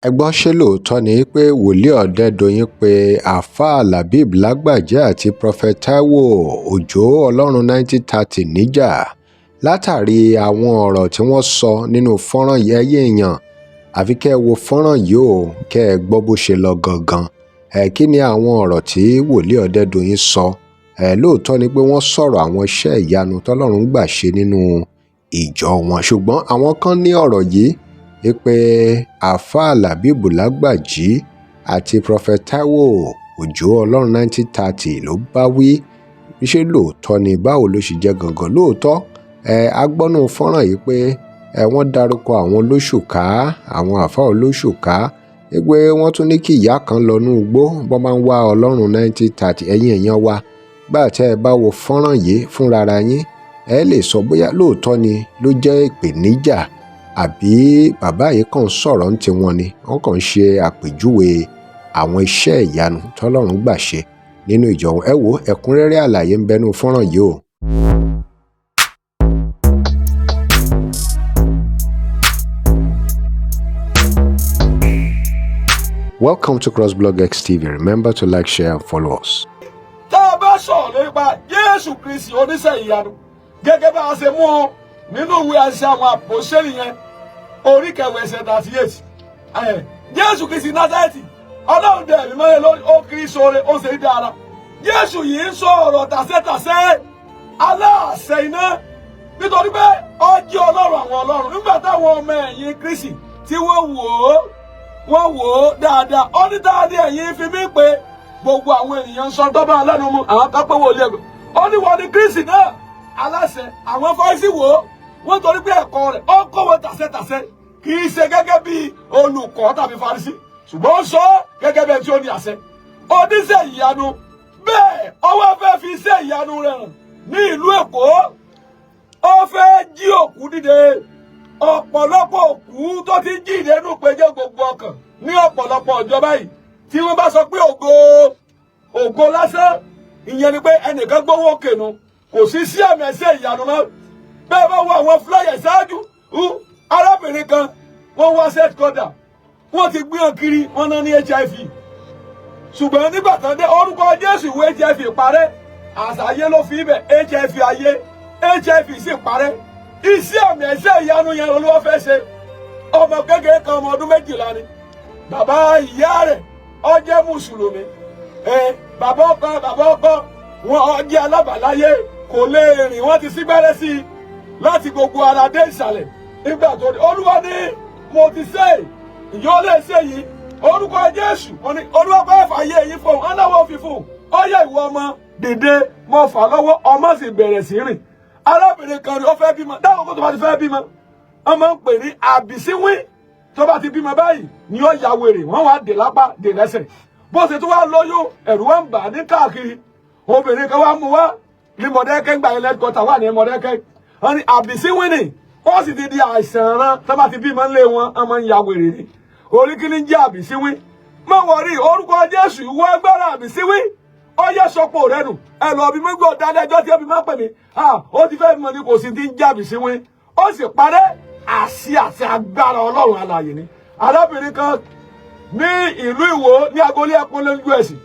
ẹ gbọ́ ṣé lóòótọ́ ni pé wòlíì ọ̀dẹ́dọ̀yìn pé àáfàá Labeeb Lagbaji àti prophet Taiwo Ojo ọlọ́run 1930 níjà látàrí àwọn ọ̀rọ̀ tí wọ́n sọ nínú fọ́nrán yìí. Ẹ̀yin èèyàn àfi kẹ́ ẹ wo fọ́nrán yìí o kẹ́ ẹ gbọ́ bó ṣe lọ gangan. Kí ni àwọn ọ̀rọ̀ tí wòlíì ọ̀dẹ́dọ̀yìn sọ? Lóòótọ́ ni pé wọ́n sọ̀rọ̀ àwọn iṣẹ́ ìyanu tọ́lọ́run gbà ṣe nínú ìjọ wọn, ṣùgbọ́n àwọn kan ní ọ̀rọ̀ yìí wípé àáfàá Labeeb Lagbaji àti prophet Taiwo Ojo ọlọ́run 1930 ló bá wí. Ṣé lóòótọ́ ni? Báwo ló ṣe jẹ́ gangan? Lóòótọ́ agbọ́nú fọ́nrán yìí pé wọ́n dárúkọ àwọn olóṣùká, àwọn àáfàá olóṣùká, pé wọ́n tún ní kí ìyá kan lọ nú igbó bọ́n máa ń wá ọlọ́run 1930. Ẹ̀yin èèyàn wa, gbà tẹ́ ẹ bá wo fọ́nrán yìí fúnra yín, ẹ lè sọ bóyá lóòótọ́ ni ló jẹ́ ìpèníjà àbí bàbá yìí kàn ń sọ̀rọ̀ ń tiwọn ni wọ́n kàn ń ṣe àpèjúwe àwọn iṣẹ́ ìyanu tọ́lọ́run gbà ṣe nínú ìjọ wọn. Ẹ wo ẹ̀kúnrẹ́rẹ́ àlàyé ń bẹnu fọ́nrán yìí o. Welcome to CrossBlogX TV. Remember to like, share and follow us. Tá a bá sọ̀rọ̀ nípa Jésù Kristi oníṣẹ́ ìyanu gẹ́gẹ́ bá a ṣe mú ọ nínú ìwé àṣẹ àwọn àpòstélì yẹn orí kẹwàá ẹsẹ̀ 38. Jésù Kristi Násárẹ́tì ọlọ́run dẹ̀ ẹ̀mí mọ́lẹ̀ lórí ó kiri sóore ó ṣe é dára. Jésù yìí ń sọ ọ̀rọ̀ tàṣẹ́tàṣẹ́ aláàṣẹ iná nítorí pé ó jẹ́ ọlọ́run àwọn ọlọ́run. Nígbà táwọn ọmọ ẹ̀yìn Kristi tí wọ́n wò ó dáadáa ó ní táàdé ẹ̀yìn fi mí pé gbogbo àwọn ènìyàn ń sọ tọ́ba alẹ́nu mu àwọn kápẹ́ wòlíì ẹ̀gbọ́n ó ní wọ́n ní Kristi náà aláṣẹ. Àwọn Fárísì wò ó wọ́n torí pé ẹ̀kọ́ rẹ̀ ó kọ́wé tàṣẹ́tàṣẹ́ kì í ṣe gẹ́gẹ́ bí olùkọ́ tàbí Fárísì ṣùgbọ́n ó sọ gẹ́gẹ́ bí ẹni tí ó ní àṣẹ. Oníṣẹ́ ìyanu bẹ́ẹ̀ ọwọ́ fẹ́ fi iṣẹ́ ìyanu rẹ̀ hàn ní ìlú Èkó. Ó fẹ́ jí òkú dìde. Ọ̀pọ̀lọpọ̀ òkú tó ti jí ìdẹ́nu péjọ gbogbo ọkàn ní ọ̀pọ̀lọpọ̀ ọjọ́ báyìí tí wọ́n bá sọ pé ògo lásán ìyẹn ni pé ẹnìkan gbówó kènu kò sí sí àmì ẹ̀ṣẹ̀ ìyanu náà. Bẹ́ẹ̀ bá wo àwọn flyer ṣáájú arábìnrin kan wọ́n wá set quarter wọ́n ti gbé hàn kiri wọ́n náà ní HIV ṣùgbọ́n nígbà kan dé orúkọ Jésù ìwé HIV parẹ́ àṣà ayé ló fi ibẹ̀ HIV ayé HIV sì parẹ́. Iṣẹ́ àmì ẹ̀ṣẹ̀ ìyanu yẹn Olúwa fẹ́ ṣe. Ọmọ kékeré kan ọmọ ọdún 12 ni bàbá ìyá rẹ̀ ó jẹ́ mùsùlùmí. Bàbá ọkọ wọn ó jẹ́ alábàláyé kò lè rìn wọ́n ti sígbẹ́rẹ́ sí i láti gbogbo ara dé ìsàlẹ̀. Nígbà tó dé Olúwa ní mo ti ṣe ìyó lè ṣe yìí orúkọ Jésù wọn ni Olúwa bá fàyè yìí fún un aláwọ̀ fífún ó yẹ ìwọ ọmọ dìde mo fà lọ́wọ́ ọmọ sì bẹ̀rẹ̀ sí rìn. Arábìnrin kan ó fẹ́ bímọ dáhùn kó tó bá ti fẹ́ bímọ wọ́n máa ń pè ní àbísíwín tó bá ti bímọ báyìí ni ó ya wèrè wọ́n wá dè lápá dè lẹ́sẹ̀ bó ṣe tó wá lóyún ẹ̀rù wọn bà ní káàkiri. Obìnrin kan wá mú wá ní Mọ̀dẹ́kẹ́ gbà ilẹ̀ kọta wà ní Mọ̀dẹ́kẹ́ wọ́n ní àbísíwín ni ó sì ti di àìsàn rán tó bá ti bímọ ńlé wọn wọ́n máa ń ya wèrè ni. Orí kí ni jẹ́ àbísíwín? Má wọrí orúkọ Jésù ìwọ agbára àbísíwín ó yẹ sọpọ̀ rẹ nù ẹ lọ bí mẹ́gbẹ́ ọ̀dádájọ́ tí ó fi máa pè mí ó ti fẹ́ mọ̀ ní kò sí ti ń jábì sí wín ó sì parẹ́ àṣì àti agbára ọlọ́run alààyè ni. Arábìnrin kan ní ìlú Ìwó ní agolé ẹkùn lójú ẹ̀sìn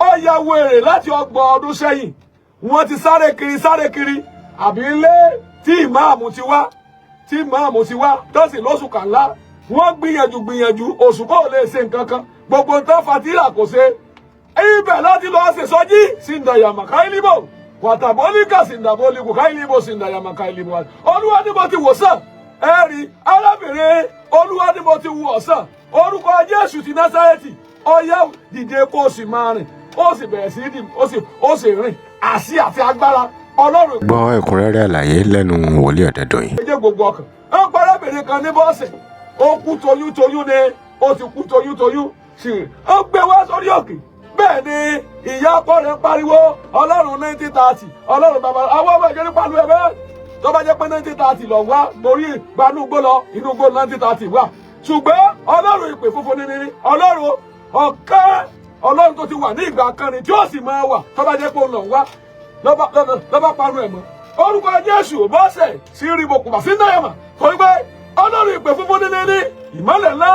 ó ya wèrè láti 30 ọdún sẹ́yìn. Wọ́n ti sáré kiri àbí ilé tí ìmáàmù ti wá tó sì lóṣù kànlá wọ́n gbìyànjú oṣù kò lè ṣe nǹkan kan gbogbo nǹkan fatira kò ṣe. Ibẹ̀ láti lọ ṣe sọ́jí síndàyàmà káìlíbò wàtàbọ́líkà síndàbọ́líkù káìlíbò síndàyàmà káìlíbò. Olúwa ni mo ti wòsàn ẹ̀rí arábìnrin Olúwa ni mo ti wòsàn orúkọ Jésù ti Násárẹ́tì ó yá dìde kó o sì máa rìn ó sì bẹ̀rẹ̀ sí dì ó sì rìn àṣì àti agbára Ọlọ́run. Gbọ́ ẹ̀kúnrẹ́rẹ́ àlàyé lẹ́nu wòlíì ọ̀dẹ́dọ̀yìn. Ẹ jẹ́ gbogbo ọkàn ó pa arábìnrin kan ní bọ́ọ̀sẹ̀ ó kú toyúntoyún ni ó ti kú toyúntoyún sí i ó gbé wá sórí òkè. Bẹ́ẹ̀ ni ìyá ọkọ rẹ̀ pariwo Ọlọ́run 1930 Ọlọ́run bàbá àwọn ọmọ ìjọ ní pàlú ẹ̀ bẹ́ẹ̀ tó bá jẹ́ pé 1930 lọ wá borí gbanú gbó lọ inú gbó 1930 wà ṣùgbọ́n Ọlọ́run ìpè funfun ní Ọlọ́run ọ̀kan Ọlọ́run tó ti wà ní ìgbà kan ni tí ó sì máa wà tó bá jẹ́ pé òun lọ wá lọ́ba parun ẹ̀ mọ́. Orúkọ Jésù bọ́sẹ̀ sí rí bokùnbà sí náírà torí pé Ọlọ́run ìpè funfun ní ìmọ́lẹ̀ ńlá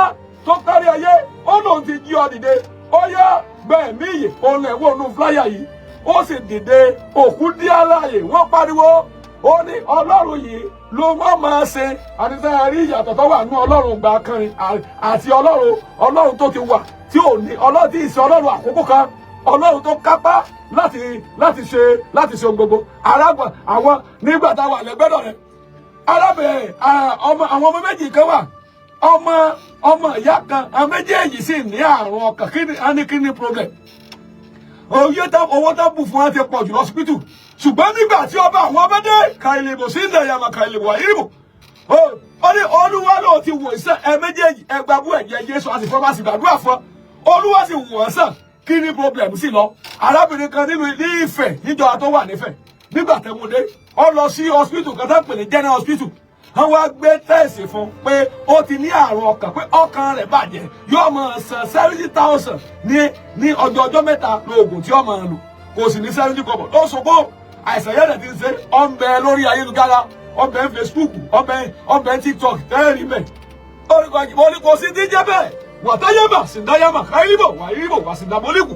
tó kárí ayé ó lóun ti jí ọ dìde ó yá gbẹ̀mí ìyè òun lẹ̀ wò nù fúláyà yìí ó sì dìde òkú dí aláàyè wọ́n pariwo ó ní ọlọ́run yìí ló wọ́n máa ṣe àti sẹ́yìn rí ìyàtọ̀ tó wà nú ọlọ́run gbà kan àti ọlọ́run tó ti wà tí ò ní ọlọ́run tí ì ṣe ọlọ́run àkókò kan ọlọ́run tó kápá láti ṣe ohun gbogbo arágbà àwọn nígbà táwọn àlẹ́gbẹ́dọ̀ rẹ̀ arábìnrin àwọn ọmọ méjì kan wà ọmọ ìyá kan àwọn méjèèjì sì ní àrùn ọkàn kidney problem owó tó bù fún wọn ti pọ̀ jù lọ́sibítù ṣùgbọ́n nígbà tí ọba àwọn ọbẹ̀dẹ kàìlèbò sí ilẹ̀ yàmà kàìlèbò àyírìbò ó ní olúwa ló ti wò sàn ẹ méjèèjì ẹgbàbú ẹ̀jẹ̀ Jésù àti fọmásì gbàdúrà fún olúwa sì wò sàn kidney problem sì lọ arábìnrin kan nínú ní Ifẹ̀ níjọba tó wà nífẹ̀ nígbà tẹmọdé ó lọ sí hospital kan tó ń pè ní general hospital wọ́n wá gbé tẹ́ẹ̀sì fún pé ó ti ní àrùn ọkàn pé ọkàn rẹ̀ bàjẹ́ yóò máa san 70,000 ní ọjọ́ mẹ́ta lóògùn tí ó máa lò kò sì ní 70 kọ́bọ̀ ló sọ pé àìsàn yẹn ti ń ṣe ọ̀nbẹ lórí ayélujára ọ̀nbẹ Facebook ọ̀nbẹ TikTok tẹ́ẹ̀rì mẹ́ mo ní kò sí díjẹ́ bẹ́ẹ̀ wàtáyàmà sìndáyàmà káyìlìbò wàyìlìbò wàsìndàmọ́lìkù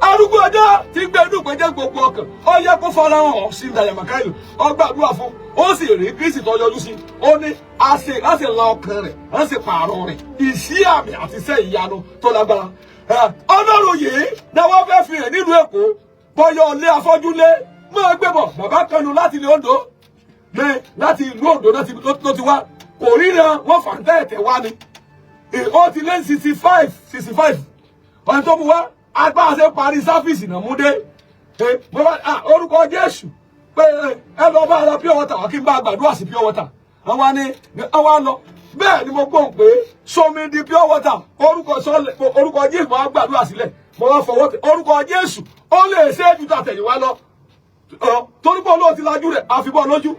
arúgbó ọjọ́ tí ń gbé inú ìpẹ́jẹ́ gbogbo ọkàn ó yẹ kó fara hàn sìndáyàmà káyìlì ó gbàdúrà fún ó sì rí Kristi tó yọjú sí ó ní láti la ọkàn rẹ̀ á sì pààrọ̀ rẹ̀ ìṣí àmì àti iṣẹ́ ìyanu tó lágbára ọlọ́run yìí náà wọ́n fẹ́ fi hàn nílùú Èkó bọ́yọ̀ ilé afọ́júlé máa gbé bọ̀ bàbá kanu láti ilé Oǹdó láti ìlú Oǹdó ló ti wá kò ríran wọ́n fà ń tẹ̀tẹ̀ wá ni ó ti lé 65 ọ̀nà tó mú wá agbára ṣe parí sáfíìsì náà mú dé orúkọ Jésù pé ẹ lọ bá ara pure water wá kí n bá gbàdúrà sí pure water àwọn lọ bẹ́ẹ̀ ni mo gbọ́n pé sọmi di pure water orúkọ Jésù máa gbàdúrà sílẹ̀ mo wá fọwọ́ tẹ orúkọ Jésù ó lè ṣe é ju tàtẹ̀yìnwá lọ torí pé olóòtú lajú rẹ̀ àfibọ́ lójú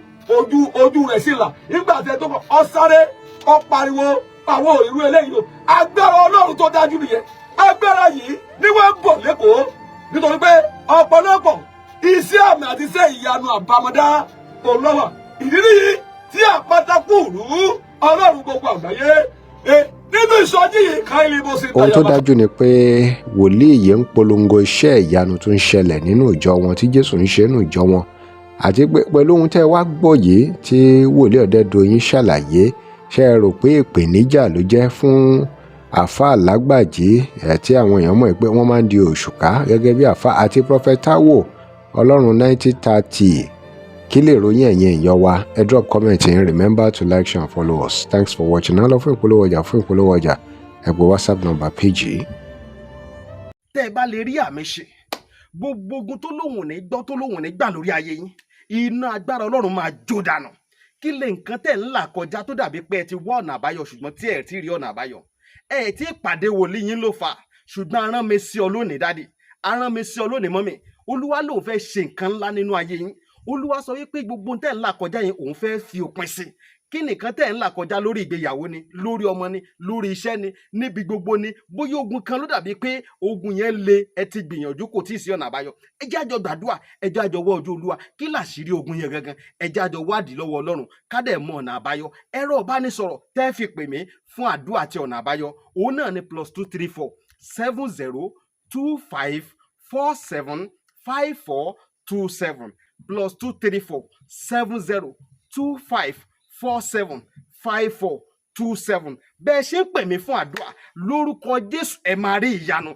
ojú rẹ̀ sì là nígbà tẹ tó kọ ọ sáré ọ pariwo àwọn òrìrú eléyìí o agbára Ọlọ́run tó dájú nìyẹn agbára yìí ni wọ́n ń bọ̀ lẹ́kọ̀ọ́ nítorí pé ọ̀pọ̀lọpọ̀ iṣẹ́ àmì àti iṣẹ́ ìyanu àbámọ́dá olówà ìdílé yìí tí àpáta kùrú Ọlọ́run gbogbo àgbáyé nínú ìsọjí yìí ká ilé bó ṣe tayọ. ohun tó dájú ni pé wòlíì yìí ń polongo iṣẹ́ ìyanu tó ń ṣẹlẹ̀ nínú ìjọ wọn tí Jésù ń ṣe nínú ìjọ wọn àti pé pẹ̀lú ohun tẹ́ wá gbọ́ yìí tí wòlíì Ọ̀dẹ́dọ̀yìn ṣàlàyé ṣe é rò pé ìpèníjà ló jẹ́ fún àfáà Lágbàjí tí àwọn èèyàn mọ̀ pé wọ́n máa ń di òṣùká gẹ́gẹ́ bí àfáà àti Prophet Taiwo Ọlọ́run 1930 kí lè ròyìn ẹ̀yin èèyàn wa ẹ drop comment in remember to like share and follow us thanks for watching náà lọ fún ìpolówó ọjà ẹ gbọ́ WhatsApp number page. tẹ́ ẹ bá lè rí àmì ṣe gbogbo ogun tó lóhùn ní gbọ́ tó lóhùn ní gbà lórí ayé yín iná agbára Ọlọ́run máa jó dànù kí lè nǹkan tẹ̀ ń là kọjá tó dàbí pé ẹ ti wá ọ̀nà àbáyọ ṣùgbọ́n tí ẹ ti rí ọ̀nà àbáyọ ẹ ti pàdé wòlíì yín ló fà ṣùgbọ́n arán mi sí ọ lónìí dádì arán mi sí ọ lónìí mọ́mì olúwa lòun fẹ́ ṣe nǹkan ńlá nínú ayé yín olúwa sọ wípé gbogbo tẹ̀ ń là kọjá yẹn òun fẹ́ fi òpin sí kí nìkan tẹ̀ ń là kọjá lórí ìgbéyàwó ni lórí ọmọ ni lórí iṣẹ́ ni níbi gbogbo ni bóyá ogun kan ló dàbí pé ogun yẹn le ẹ ti gbìyànjú kò tí ì sí ọ̀nà àbáyọ ẹ jẹ́ àjọ gbàdúrà ẹ jẹ́ àjọ wọ ojú olúwa kí làṣírí ogun yẹn gangan ẹ jẹ́ àjọ wádìí lọ́wọ́ ọlọ́run ká dẹ̀ mọ ọ̀nà àbáyọ ẹ̀rọ ìbánisọ̀rọ̀ tẹ́ fi pè mí fún àdúrà àti ọ̀nà àbáyọ òun náà ni +234 7025 47 5427 +234 7025 47 5427 bẹ́ẹ̀ ṣe ń pè mí fún àdúrà lórúkọ Jésù ẹ máa rí ìyanu